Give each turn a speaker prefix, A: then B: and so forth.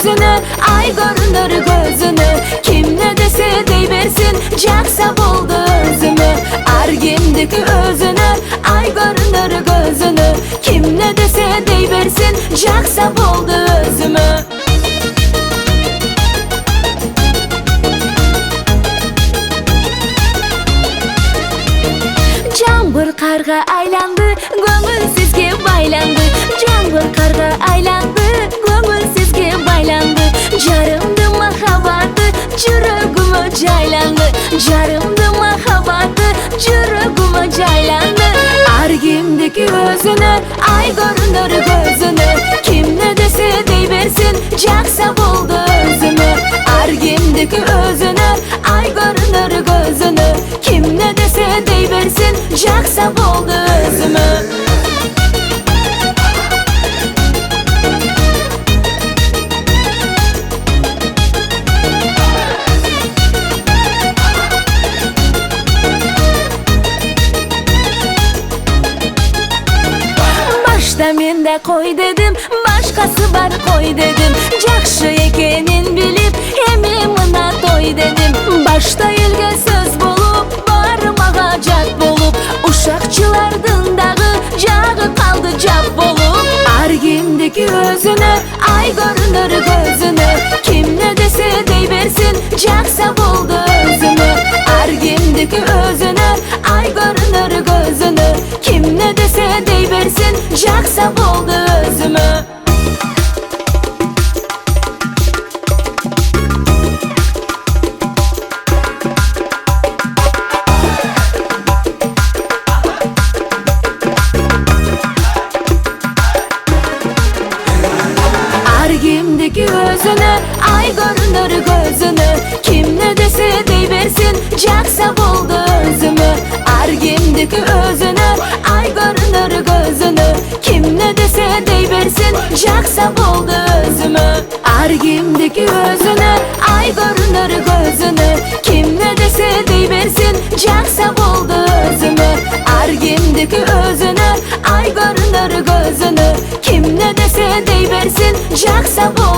A: özünü, ay görünür gözünü. Kim ne dese deyversin, jaksa boldu özümü. Argimdeki özünü, ay görünür gözünü. Kim ne dese deyversin, jaksa boldu özümü. Жаңбыр қарға айланды, көңіл сізге байланды. Жаңбыр қарға айланды, көңіл сізге байланды. Жарымды махаббаты жүрегіме жайланды. Жарымды махаббаты жүрегіме жайланды. Аргимдeki өзіні, ай көрінір көзіні. Кім не десе дейберсін, жақса болды өзімі. Аргимдeki özünü, ay görünür gözünü. Kim ne dese deyversin, jaksa boldu özümü. Başta men de koy dedim, başkası var koy dedim. Jakşı ekenin bilip, emimina toy dedim. Başta elge söz bolup, barmağa jak bolup. Uşakçılardın dağı, jağı kaldı jap bolup. Argimdeki özünü, ay görünür gözünü. Kim ne dese deyversin, jaksa boldu özümü. Argimdeki özünü, ay görünür gözünü. Kim ne dese deyversin, jaksa boldu özümü. Argimdeki özünü, ay görünür gözünü. Kim ne dese deyversin, jaksa boldu özümü. Argimdeki özünü, ay görünür gözünü. Kim ne dese deyversin, jaksa boldu özümü. Argimdeki özünü, ay görünür gözünü. Kim ne dese deyversin, jaksa boldu özümü. Argimdeki özünü, ay görünür gözünü. Kim ne dese deyversin, jaksa boldu.